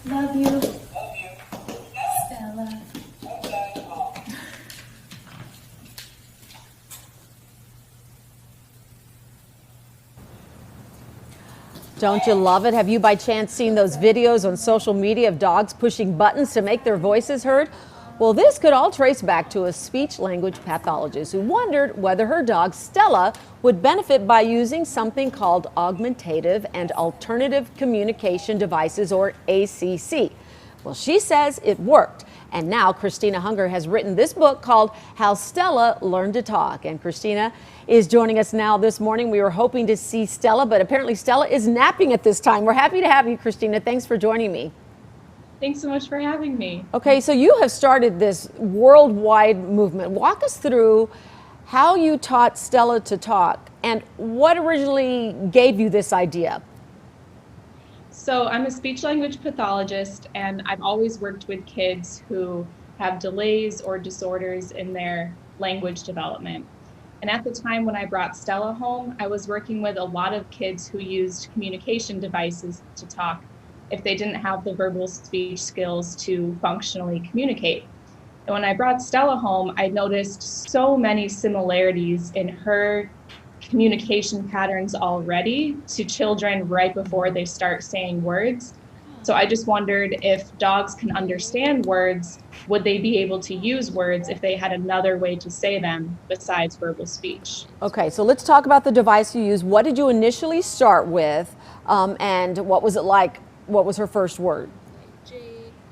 Love you, Stella. Don't you love it? Have you by chance seen those videos on social media of dogs pushing buttons to make their voices heard? Well, this could all trace back to a speech language pathologist who wondered whether her dog Stella would benefit by using something called augmentative and alternative communication devices, or ACC. Well, she says it worked. And now Christina Hunger has written this book called How Stella Learned to Talk. And Christina is joining us now this morning. We were hoping to see Stella, but apparently Stella is napping at this time. We're happy to have you, Christina. Thanks for joining me. Thanks so much for having me. Okay, so you have started this worldwide movement. Walk us through how you taught Stella to talk and what originally gave you this idea. So I'm a speech language pathologist, and I've always worked with kids who have delays or disorders in their language development. And at the time when I brought Stella home, I was working with a lot of kids who used communication devices to talk if they didn't have the verbal speech skills to functionally communicate. And when I brought Stella home, I noticed so many similarities in her communication patterns already to children right before they start saying words. So I just wondered, if dogs can understand words, would they be able to use words if they had another way to say them besides verbal speech? Okay, so let's talk about the device you use. What did you initially start with, and what was it like? What was her first word?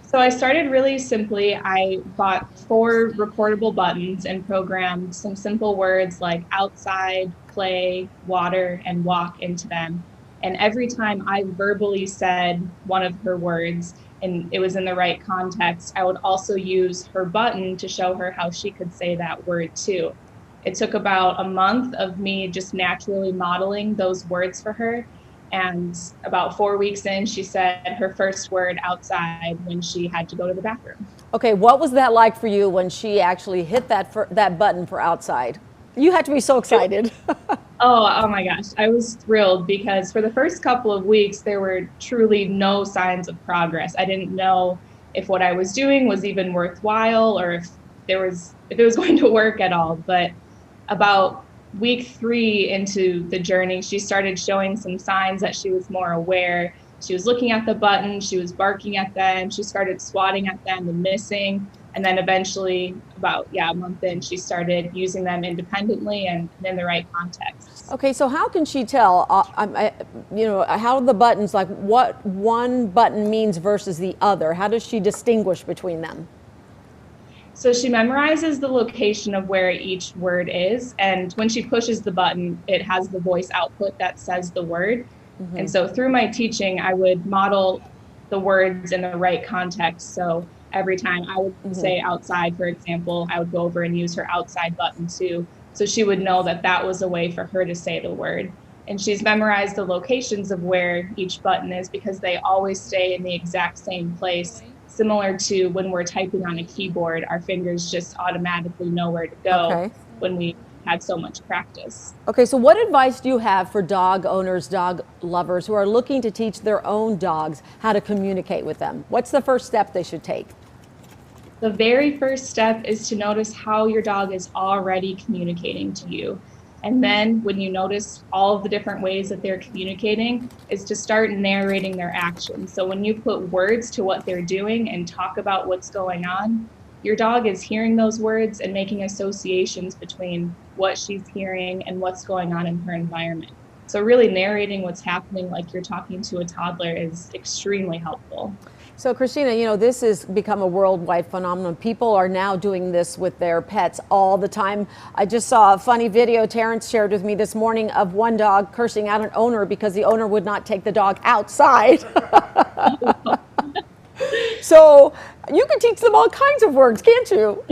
So I started really simply. I bought 4 recordable buttons and programmed some simple words like outside, play, water, and walk into them. And every time I verbally said one of her words and it was in the right context, I would also use her button to show her how she could say that word too. It took about a month of me just naturally modeling those words for her. And about 4 weeks in, she said her first word outside when she had to go to the bathroom. Okay, what was that like for you when she actually hit that button for outside? You had to be so excited. Oh my gosh, I was thrilled because for the first couple of weeks, there were truly no signs of progress. I didn't know if what I was doing was even worthwhile or if it was going to work at all. But about week 3 into the journey, she started showing some signs that she was more aware. She was looking at the buttons, she was barking at them, she started swatting at them and missing. And then eventually, about a month in, she started using them independently and in the right context. Okay, so how can she tell, how the buttons, like what one button means versus the other? How does she distinguish between them? So she memorizes the location of where each word is, and when she pushes the button, it has the voice output that says the word. Mm-hmm. And so through my teaching, I would model the words in the right context. So every time I would say outside, for example, I would go over and use her outside button too. So she would know that that was a way for her to say the word. And she's memorized the locations of where each button is because they always stay in the exact same place. Similar to when we're typing on a keyboard, our fingers just automatically know where to go when we had so much practice. Okay, so what advice do you have for dog owners, dog lovers who are looking to teach their own dogs how to communicate with them? What's the first step they should take? The very first step is to notice how your dog is already communicating to you. And then when you notice all of the different ways that they're communicating, is to start narrating their actions. So when you put words to what they're doing and talk about what's going on, your dog is hearing those words and making associations between what she's hearing and what's going on in her environment. So really narrating what's happening like you're talking to a toddler is extremely helpful. So Christina, this has become a worldwide phenomenon. People are now doing this with their pets all the time. I just saw a funny video Terrence shared with me this morning of one dog cursing out an owner because the owner would not take the dog outside. So you can teach them all kinds of words, can't you?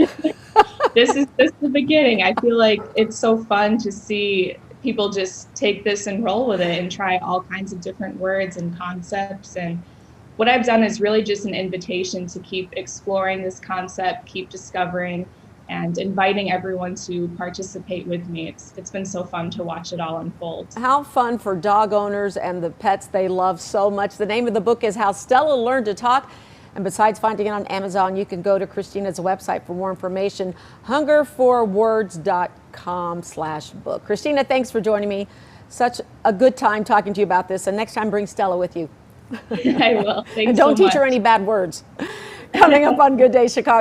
This is the beginning. I feel like it's so fun to see people just take this and roll with it and try all kinds of different words and concepts. And what I've done is really just an invitation to keep exploring this concept, keep discovering, and inviting everyone to participate with me. It's been so fun to watch it all unfold. How fun for dog owners and the pets they love so much. The name of the book is How Stella Learned to Talk. And besides finding it on Amazon, you can go to Christina's website for more information, hungerforwords.com/book. Christina, thanks for joining me. Such a good time talking to you about this. And next time, bring Stella with you. I will. Thanks And don't so teach her much. any bad words. Coming up on Good Day Chicago.